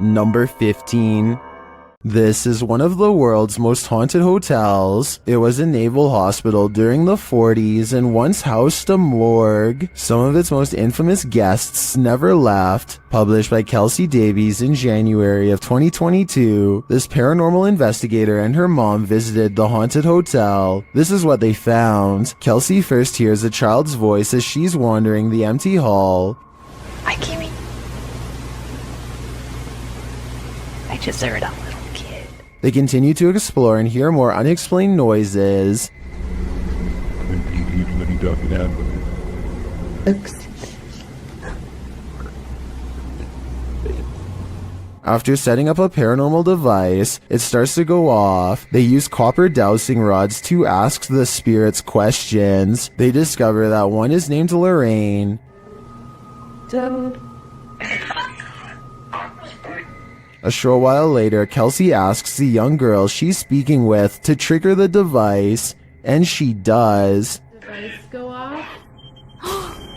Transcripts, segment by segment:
Number 15. This is one of the world's most haunted hotels. It was a naval hospital during the 40s and once housed a morgue. Some of its most infamous guests never left. Published by Kelsey Davies in January of 2022, this paranormal investigator and her mom visited the haunted hotel. This is what they found. Kelsey first hears a child's voice as she's wandering the empty hall. Hi, Kimmy. I just heard a little kid. They continue to explore and hear more unexplained noises. After setting up a paranormal device, it starts to go off. They use copper dowsing rods to ask the spirits questions. They discover that one is named Lorraine. Dude. A short while later, Kelsey asks the young girl she's speaking with to trigger the device, and she does. Device go off.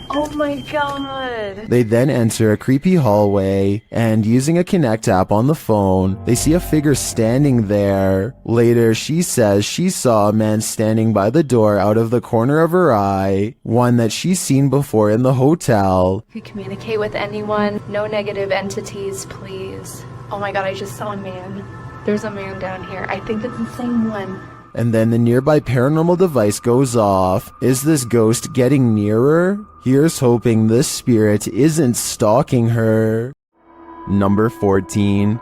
Oh my god. They then enter a creepy hallway, and using a Connect app on the phone, they see a figure standing there. Later, she says she saw a man standing by the door out of the corner of her eye, one that she's seen before in the hotel. If you communicate with anyone, no negative entities, please. Oh my god, I just saw a man. There's a man down here. I think it's the same one. And then the nearby paranormal device goes off. Is this ghost getting nearer? Here's hoping this spirit isn't stalking her. Number 14.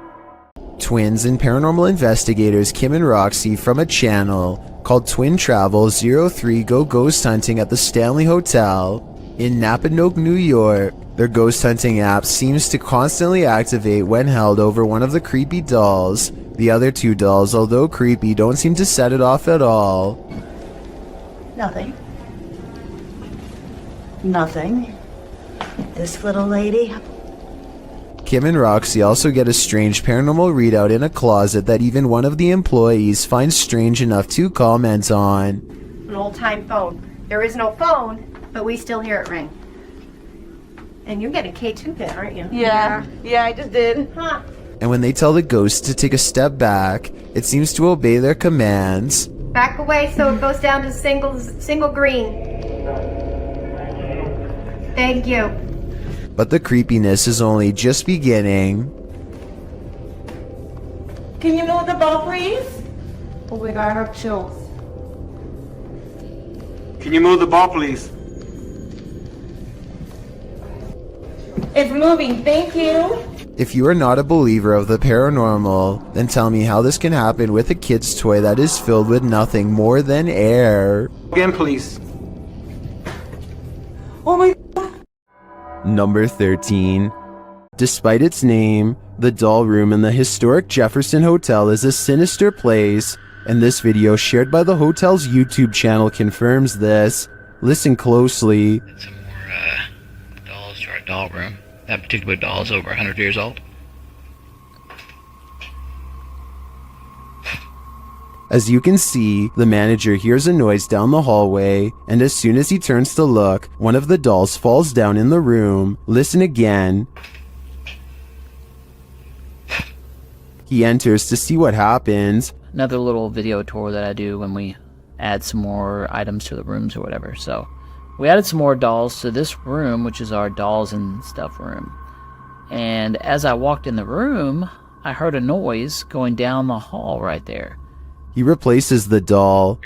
Twins and paranormal investigators Kim and Roxy from a channel called Twin Travel 03 go ghost hunting at the Stanley Hotel in Napanoke, New York. Their ghost hunting app seems to constantly activate when held over one of the creepy dolls. The other two dolls, although creepy, don't seem to set it off at all. Nothing. Nothing. This little lady. Kim and Roxy also get a strange paranormal readout in a closet that even one of the employees finds strange enough to comment on. An old-time phone. There is no phone, but we still hear it ring. And you're getting K2 bit, aren't you? Yeah, I just did. Huh. And when they tell the ghost to take a step back, it seems to obey their commands. Back away so it goes down to single green. Thank you. But the creepiness is only just beginning. Can you move the ball, please? Oh my god, I have chills. Can you move the ball, please? It's moving, thank you. If you are not a believer of the paranormal, then tell me how this can happen with a kid's toy that is filled with nothing more than air. Again, please. Oh my. Number 13. Despite its name, the doll room in the historic Jefferson Hotel is a sinister place, and this video shared by the hotel's YouTube channel confirms this. Listen closely. Some more dolls to our doll room. That particular doll is over 100 years old. As you can see, the manager hears a noise down the hallway, and as soon as he turns to look, one of the dolls falls down in the room. Listen again. He enters to see what happens. Another little video tour that I do when we add some more items to the rooms or whatever. So we added some more dolls to this room, which is our dolls and stuff room. And as I walked in the room, I heard a noise going down the hall right there. He replaces the doll.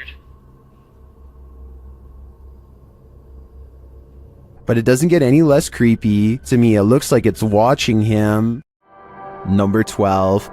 But it doesn't get any less creepy. To me, it looks like it's watching him. Number 12.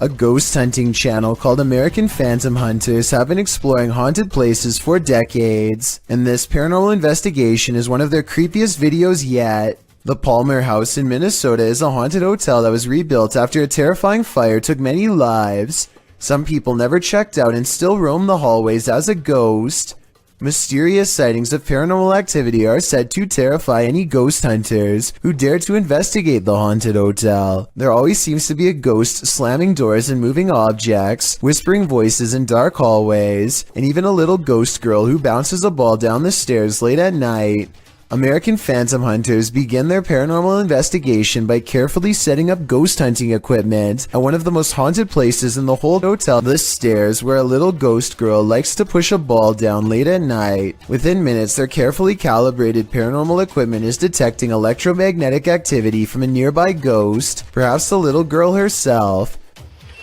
A ghost hunting channel called American Phantom Hunters have been exploring haunted places for decades, and this paranormal investigation is one of their creepiest videos yet. The Palmer House in Minnesota is a haunted hotel that was rebuilt after a terrifying fire took many lives. Some people never checked out and still roam the hallways as a ghost. Mysterious sightings of paranormal activity are said to terrify any ghost hunters who dare to investigate the haunted hotel. There always seems to be a ghost slamming doors and moving objects, whispering voices in dark hallways, and even a little ghost girl who bounces a ball down the stairs late at night. American phantom hunters begin their paranormal investigation by carefully setting up ghost hunting equipment at one of the most haunted places in the whole hotel, the stairs, where a little ghost girl likes to push a ball down late at night. Within minutes, their carefully calibrated paranormal equipment is detecting electromagnetic activity from a nearby ghost, perhaps the little girl herself.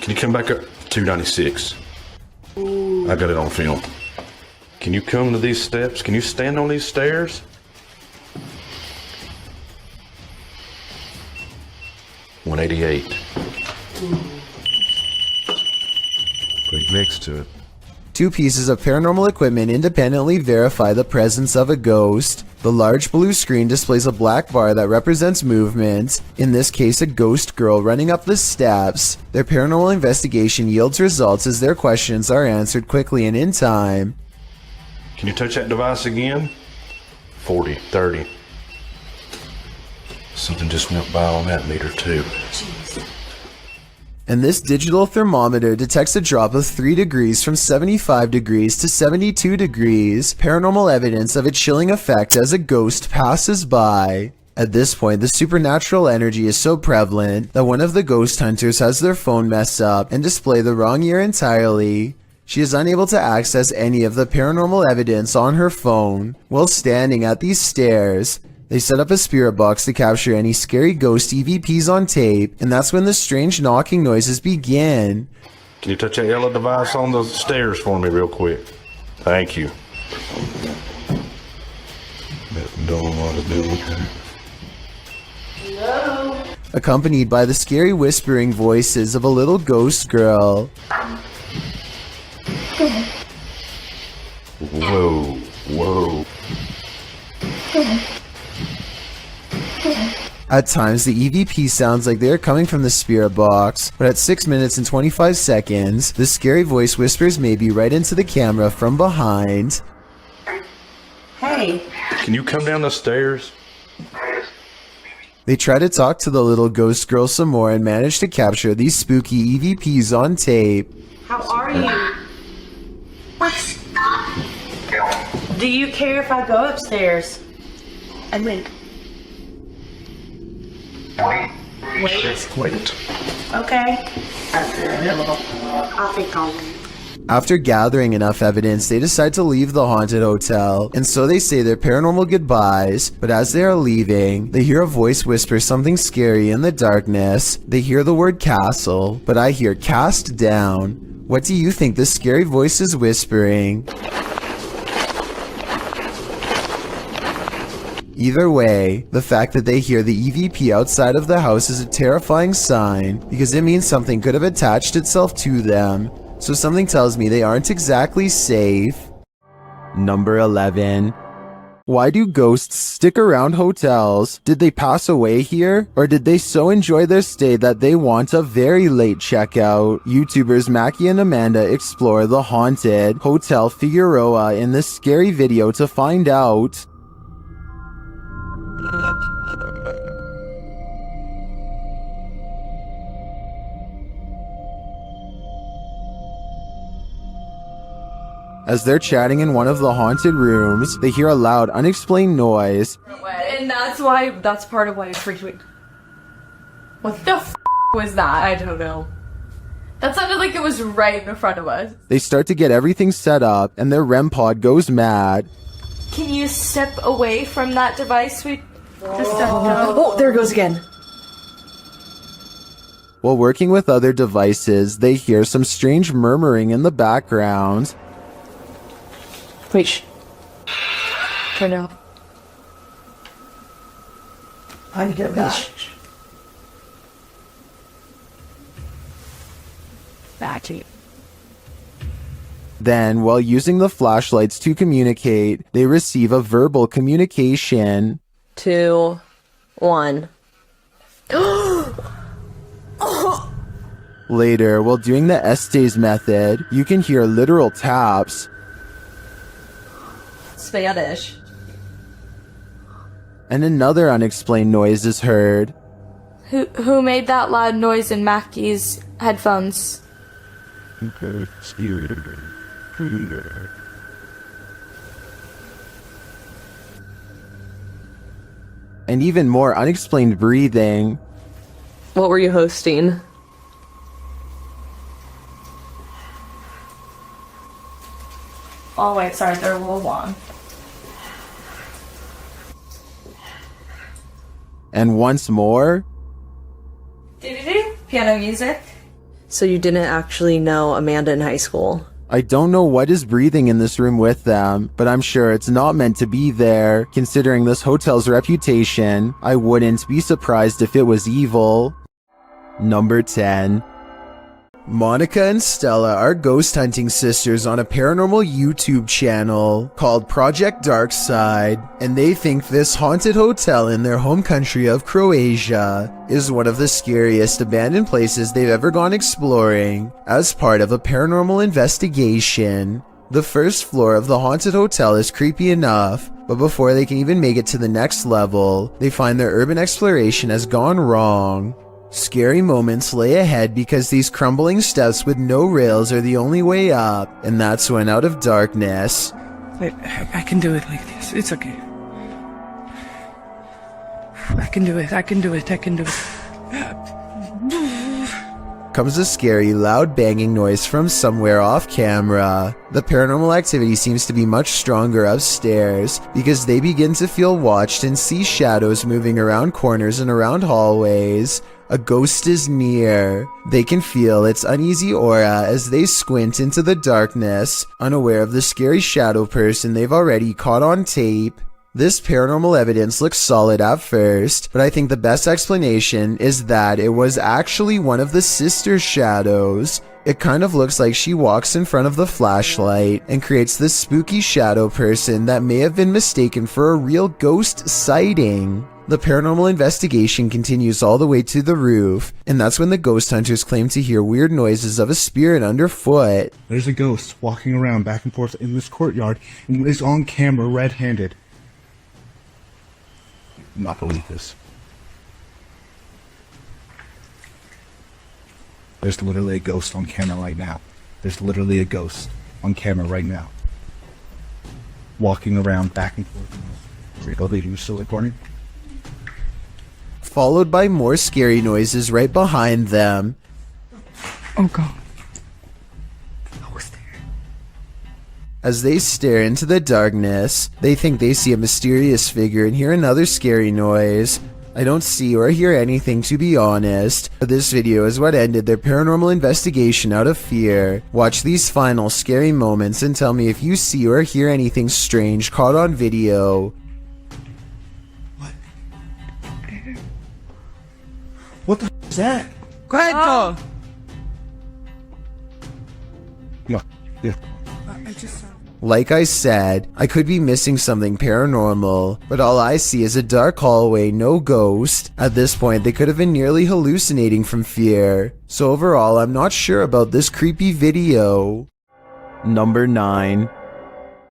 Can you come back up? 296. I got it on film. Can you come to these steps? Can you stand on these stairs? $188. Right next to it. Two pieces of paranormal equipment independently verify the presence of a ghost. The large blue screen displays a black bar that represents movement, in this case a ghost girl running up the steps. Their paranormal investigation yields results as their questions are answered quickly and in time. Can you touch that device again? 40, 30. Something just went by on that meter too. And this digital thermometer detects a drop of 3 degrees from 75 degrees to 72 degrees, paranormal evidence of a chilling effect as a ghost passes by. At this point, the supernatural energy is so prevalent that one of the ghost hunters has their phone mess up and display the wrong year entirely. She is unable to access any of the paranormal evidence on her phone. While standing at these stairs, they set up a spirit box to capture any scary ghost EVPs on tape, and that's when the strange knocking noises begin. Can you touch that yellow device on the stairs for me real quick? Thank you. Don't want to do it. Accompanied by the scary whispering voices of a little ghost girl. Whoa, whoa. At times, the EVP sounds like they are coming from the spirit box, but at 6 minutes and 25 seconds, the scary voice whispers maybe right into the camera from behind. Hey, Can you come down the stairs? They try to talk to the little ghost girl some more and manage to capture these spooky EVPs on tape. how are you? Do you care if I go upstairs? And wait. Wait. Okay. I'll think I'll wait. After gathering enough evidence, they decide to leave the haunted hotel, and so they say their paranormal goodbyes, but as they are leaving, they hear a voice whisper something scary in the darkness. They hear the word castle, but I hear cast down. What do you think this scary voice is whispering? Either way, the fact that they hear the EVP outside of the house is a terrifying sign, because it means something could have attached itself to them. So something tells me they aren't exactly safe. Number 11. Why do ghosts stick around hotels? Did they pass away here? Or did they so enjoy their stay that they want a very late checkout? YouTubers Mackie and Amanda explore the haunted Hotel Figueroa in this scary video to find out. As they're chatting in one of the haunted rooms, they hear a loud, unexplained noise. And that's part of why it freaked me. What the f was that? I don't know. That sounded like it was right in front of us. They start to get everything set up, and their REM pod goes mad. Can you step away from that device? Oh, there it goes again. While working with other devices, they hear some strange murmuring in the background. Wait, shh. Turn it off. I get that. Back to you. Then, while using the flashlights to communicate, they receive a verbal communication. 2, 1. Later, while doing the Estes method, you can hear literal taps. Spanish. And another unexplained noise is heard. Who made that loud noise in Mackie's headphones? and even more unexplained breathing. What were you hosting? Oh wait, sorry, they're a little long. And once more, Piano music. So you didn't actually know Amanda in high school? I don't know what is breathing in this room with them, but I'm sure it's not meant to be there. Considering this hotel's reputation, I wouldn't be surprised if it was evil. Number 10. Monica and Stella are ghost hunting sisters on a paranormal YouTube channel called Project Darkside, and they think this haunted hotel in their home country of Croatia is one of the scariest abandoned places they've ever gone exploring as part of a paranormal investigation. The first floor of the haunted hotel is creepy enough, but before they can even make it to the next level, they find their urban exploration has gone wrong. Scary moments lay ahead because these crumbling steps with no rails are the only way up, and that's when out of darkness... Wait, I can do it like this. It's okay. I can do it. comes a scary, loud banging noise from somewhere off camera. The paranormal activity seems to be much stronger upstairs because they begin to feel watched and see shadows moving around corners and around hallways. A ghost is near. They can feel its uneasy aura as they squint into the darkness, unaware of the scary shadow person they've already caught on tape. This paranormal evidence looks solid at first, but I think the best explanation is that it was actually one of the sister shadows. It kind of looks like she walks in front of the flashlight and creates this spooky shadow person that may have been mistaken for a real ghost sighting. The paranormal investigation continues all the way to the roof, and that's when the ghost hunters claim to hear weird noises of a spirit underfoot. There's a ghost walking around back and forth in this courtyard and is on camera red-handed. Not believe this. There's literally a ghost on camera right now. There's literally a ghost on camera right now. Walking around back and forth. Are you still recording? Followed by more scary noises right behind them. Oh god. As they stare into the darkness, they think they see a mysterious figure and hear another scary noise. I don't see or hear anything, to be honest, but this video is what ended their paranormal investigation out of fear. Watch these final scary moments and tell me if you see or hear anything strange caught on video. What the is that? Quiet dog! No. Yeah. I just saw. Like I said, I could be missing something paranormal, but all I see is a dark hallway, no ghost. At this point, they could have been nearly hallucinating from fear. So overall, I'm not sure about this creepy video. Number 9.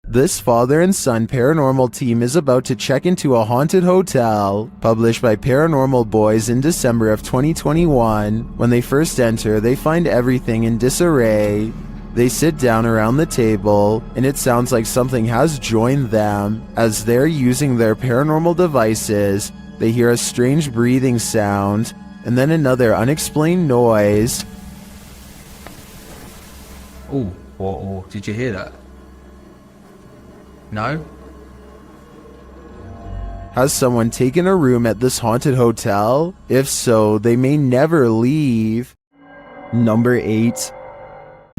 This father and son paranormal team is about to check into a haunted hotel. Published by Paranormal Boys in December of 2021. When they first enter, they find everything in disarray. They sit down around the table, and it sounds like something has joined them. As they're using their paranormal devices, they hear a strange breathing sound, and then another unexplained noise. Oh, did you hear that? No? Has someone taken a room at this haunted hotel? If so, they may never leave. Number 8.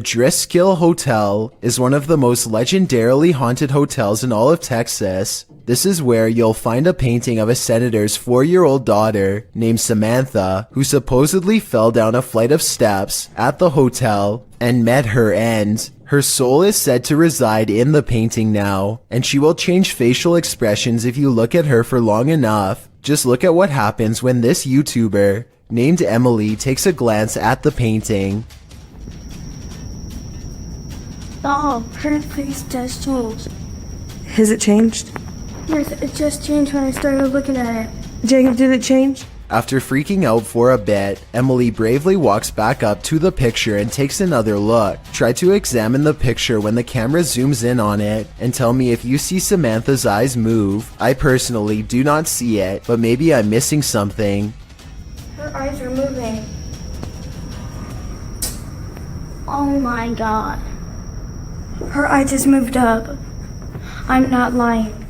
Driskill Hotel is one of the most legendarily haunted hotels in all of Texas. This is where you'll find a painting of a senator's 4-year-old daughter named Samantha, who supposedly fell down a flight of steps at the hotel and met her end. Her soul is said to reside in the painting now, and she will change facial expressions if you look at her for long enough. Just look at what happens when this YouTuber, named Emily, takes a glance at the painting. Oh, her face does change. Has it changed? Yes, it just changed when I started looking at it. Jacob, did it change? After freaking out for a bit, Emily bravely walks back up to the picture and takes another look. Try to examine the picture when the camera zooms in on it and tell me if you see Samantha's eyes move. I personally do not see it, but maybe I'm missing something. Her eyes are moving. Oh my god. Her eyes just moved up. I'm not lying.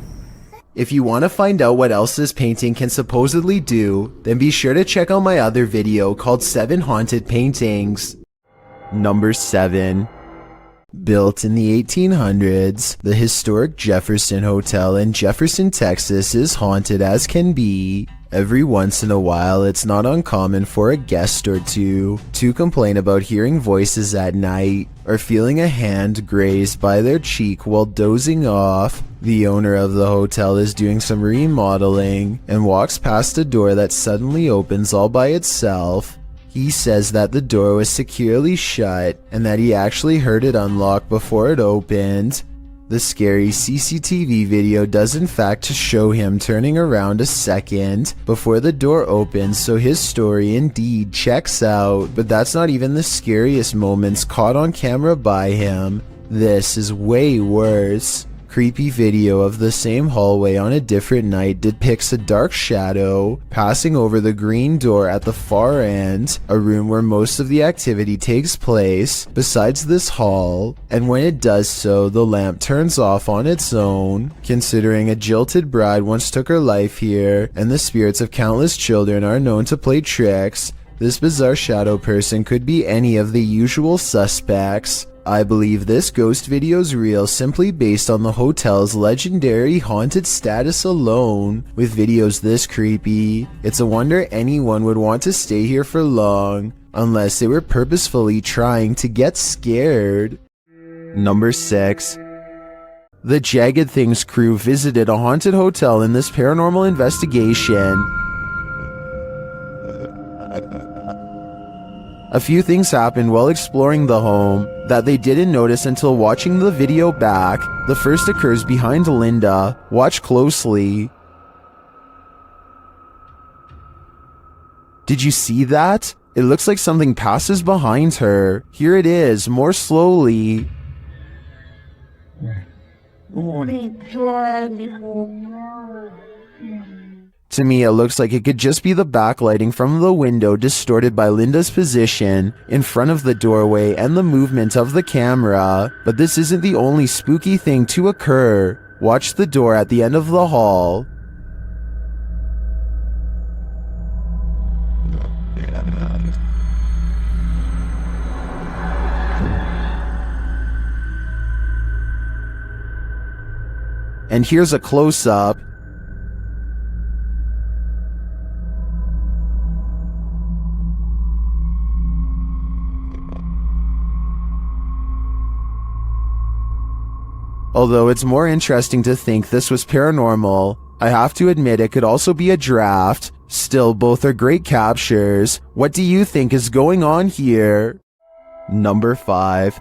If you want to find out what else this painting can supposedly do, then be sure to check out my other video called 7 Haunted Paintings. Number 7. Built in the 1800s, the historic Jefferson Hotel in Jefferson, Texas is haunted as can be. Every once in a while, it's not uncommon for a guest or two to complain about hearing voices at night or feeling a hand grazed by their cheek while dozing off. The owner of the hotel is doing some remodeling and walks past a door that suddenly opens all by itself. He says that the door was securely shut and that he actually heard it unlock before it opened. The scary CCTV video does in fact show him turning around a second before the door opens, so his story indeed checks out, but that's not even the scariest moments caught on camera by him. This is way worse. Creepy video of the same hallway on a different night depicts a dark shadow passing over the green door at the far end, a room where most of the activity takes place besides this hall, and when it does so, the lamp turns off on its own. Considering a jilted bride once took her life here, and the spirits of countless children are known to play tricks, this bizarre shadow person could be any of the usual suspects. I believe this ghost video's real simply based on the hotel's legendary haunted status alone. With videos this creepy, it's a wonder anyone would want to stay here for long, unless they were purposefully trying to get scared. Number 6. The Jagged Things crew visited a haunted hotel in this paranormal investigation. A few things happened while exploring the home that they didn't notice until watching the video back. The first occurs behind Linda. Watch closely. Did you see that? It looks like something passes behind her. Here it is, more slowly. To me, it looks like it could just be the backlighting from the window distorted by Linda's position in front of the doorway and the movement of the camera. But this isn't the only spooky thing to occur. Watch the door at the end of the hall. And here's a close-up. Although it's more interesting to think this was paranormal, I have to admit it could also be a draft. Still, both are great captures. What do you think is going on here? Number 5.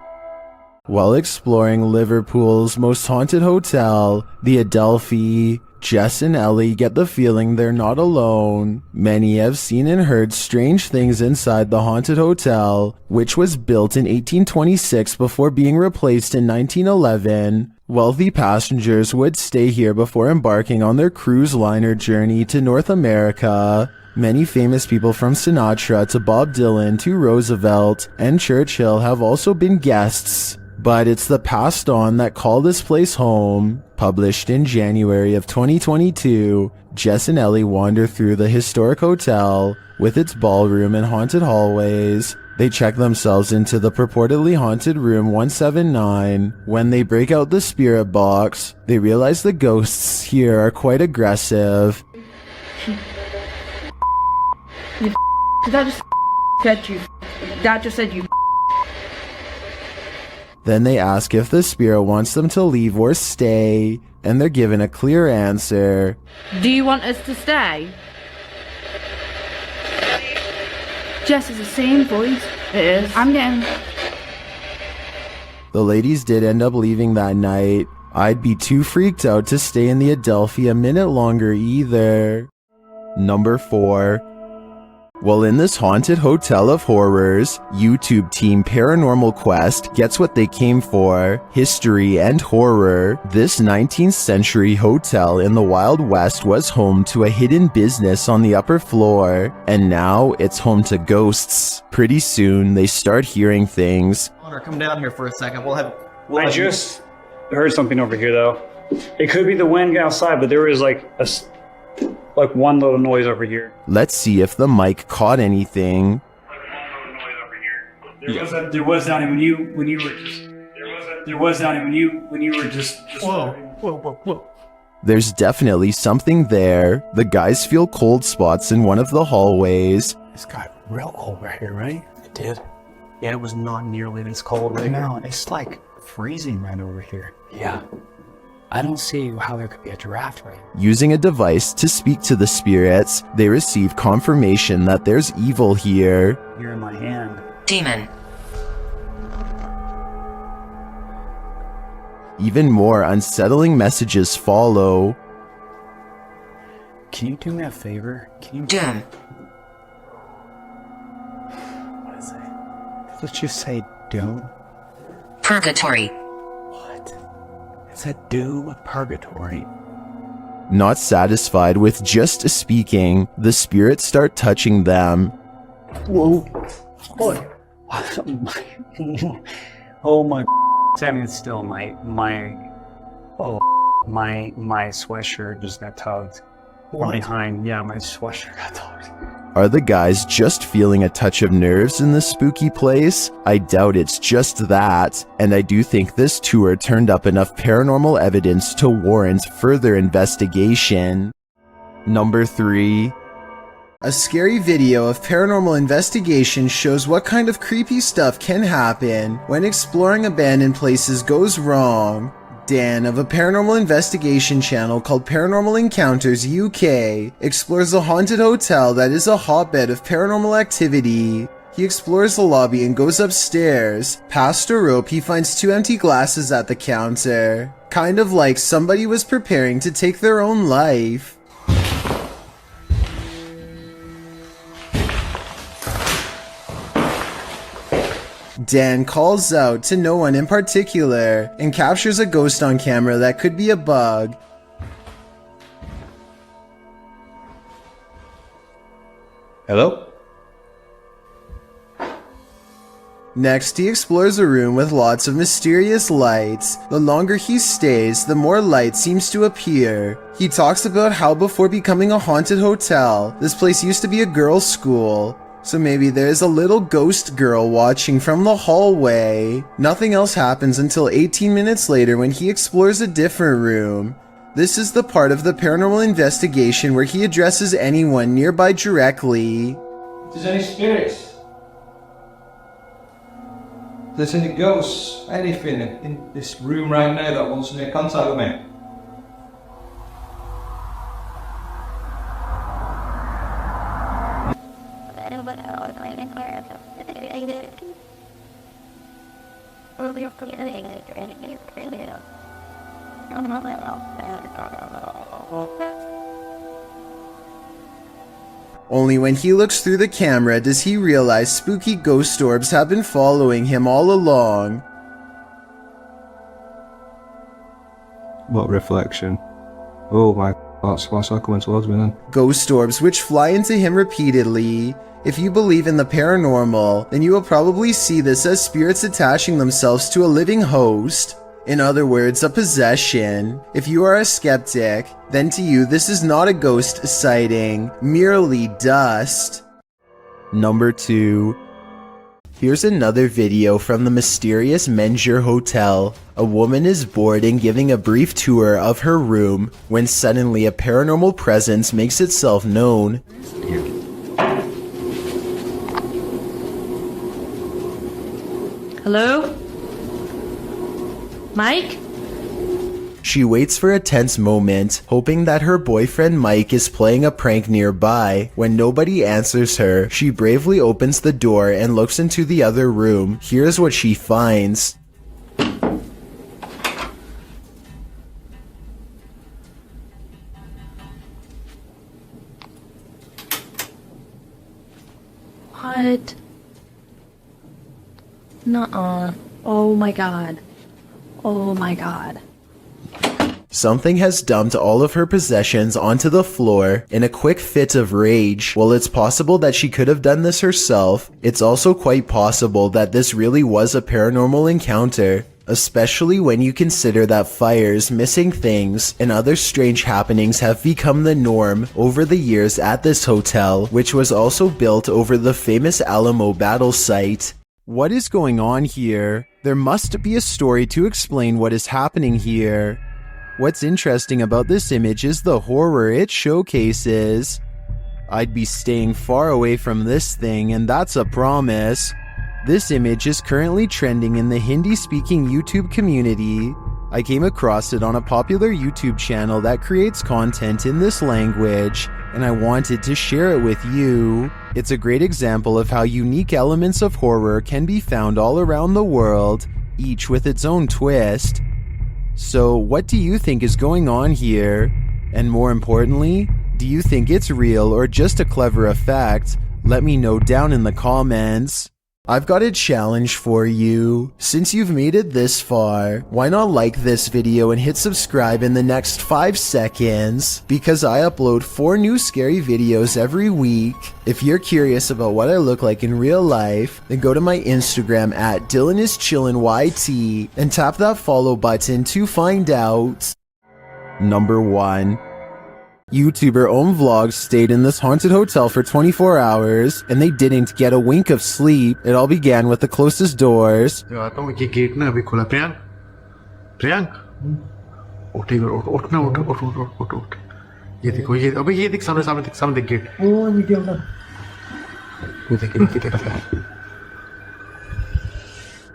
While exploring Liverpool's most haunted hotel, the Adelphi, Jess and Ellie get the feeling they're not alone. Many have seen and heard strange things inside the haunted hotel, which was built in 1826 before being replaced in 1911. Wealthy passengers would stay here before embarking on their cruise liner journey to North America. Many famous people from Sinatra to Bob Dylan to Roosevelt and Churchill have also been guests. But it's the passed on that call this place home. Published in January of 2022, Jess and Ellie wander through the historic hotel with its ballroom and haunted hallways. They check themselves into the purportedly haunted room 179. When they break out the spirit box, they realize the ghosts here are quite aggressive. That just said you. Then they ask if the spirit wants them to leave or stay, and they're given a clear answer. Do you want us to stay? Jess is the same voice. It is. I'm down. The ladies did end up leaving that night. I'd be too freaked out to stay in the Adelphi a minute longer either. Number 4. Well, in this haunted hotel of horrors, YouTube team Paranormal Quest gets what they came for: history and horror. This 19th century hotel in the Wild West was home to a hidden business on the upper floor, and now it's home to ghosts. Pretty soon, they start hearing things. Connor, come down here for a second. I just heard something over here, though. It could be the wind outside, but there was like one little noise over here. Let's see if the mic caught anything. There was down when you were just. Whoa. There's definitely something there. The guys feel cold spots in one of the hallways. It's got real cold right here, right? It did. Yeah, it was not nearly this cold right here. No, it's like freezing right over here. Yeah. I don't see how there could be a draft right here. Using a device to speak to the spirits, they receive confirmation that there's evil here. You're in my hand. Demon. Even more unsettling messages follow. Can you do me a favor? Can you... Doom. What is it? Let's just say doom. Purgatory. It's a doom purgatory. Not satisfied with just speaking, the spirits start touching them. Whoa. Oh my. Standing still, my sweatshirt just got tugged. From behind, yeah, my sweatshirt got tugged. Are the guys just feeling a touch of nerves in this spooky place? I doubt it's just that, and I do think this tour turned up enough paranormal evidence to warrant further investigation. Number 3. A scary video of paranormal investigation shows what kind of creepy stuff can happen when exploring abandoned places goes wrong. Dan of a paranormal investigation channel called Paranormal Encounters UK explores a haunted hotel that is a hotbed of paranormal activity. He explores the lobby and goes upstairs. Past a rope, he finds 2 empty glasses at the counter. Kind of like somebody was preparing to take their own life. Dan calls out to no one in particular and captures a ghost on camera that could be a bug. Hello? Next, he explores a room with lots of mysterious lights. The longer he stays, the more light seems to appear. He talks about how before becoming a haunted hotel, this place used to be a girls' school. So maybe there's a little ghost girl watching from the hallway. Nothing else happens until 18 minutes later when he explores a different room. This is the part of the paranormal investigation where he addresses anyone nearby directly. If there's any spirits, if there's any ghosts, anything in this room right now that wants to make contact with me. Only when he looks through the camera does he realize spooky ghost orbs have been following him all along. What reflection? Oh my, that's what's coming towards me then. Ghost orbs which fly into him repeatedly. If you believe in the paranormal, then you will probably see this as spirits attaching themselves to a living host. In other words, a possession. If you are a skeptic, then to you this is not a ghost sighting, merely dust. Number 2. Here's another video from the mysterious Menjur Hotel. A woman is bored and giving a brief tour of her room when suddenly a paranormal presence makes itself known. Hello? Mike? She waits for a tense moment, hoping that her boyfriend Mike is playing a prank nearby. When nobody answers her, she bravely opens the door and looks into the other room. Here's what she finds. Nuh-uh. Oh my god. Oh my god. Something has dumped all of her possessions onto the floor in a quick fit of rage. While it's possible that she could have done this herself, it's also quite possible that this really was a paranormal encounter, especially when you consider that fires, missing things, and other strange happenings have become the norm over the years at this hotel, which was also built over the famous Alamo battle site. What is going on here? There must be a story to explain what is happening here. What's interesting about this image is the horror it showcases. I'd be staying far away from this thing, and that's a promise. This image is currently trending in the Hindi-speaking YouTube community. I came across it on a popular YouTube channel that creates content in this language, and I wanted to share it with you. It's a great example of how unique elements of horror can be found all around the world, each with its own twist. So, what do you think is going on here? And more importantly, do you think it's real or just a clever effect? Let me know down in the comments. I've got a challenge for you. Since you've made it this far, why not like this video and hit subscribe in the next 5 seconds? Because I upload 4 new scary videos every week. If you're curious about what I look like in real life, then go to my Instagram at DylanIsChillinYT and tap that follow button to find out. Number 1. YouTuber Om Vlogs stayed in this haunted hotel for 24 hours, and they didn't get a wink of sleep. It all began with the closest doors.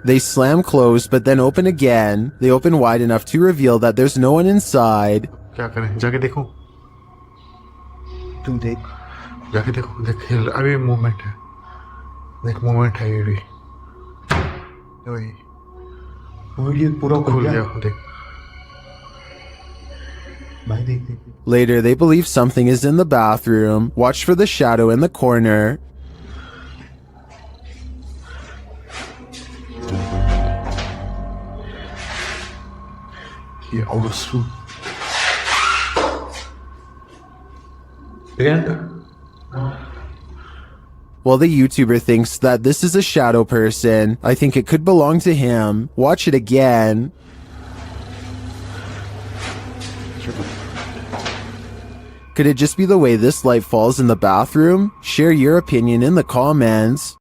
They slam closed, but then open again. They open wide enough to reveal that there's no one inside. तुम देख जाके देखो देख अभी movement है देख movement है ये भी वीडियो पूरा खुल गया देख भाई देख देख Later, they believe something is in the bathroom. Watch for the shadow in the corner. ये obviously While the YouTuber thinks that this is a shadow person, I think it could belong to him. Watch it again. Could it just be the way this light falls in the bathroom? Share your opinion in the comments.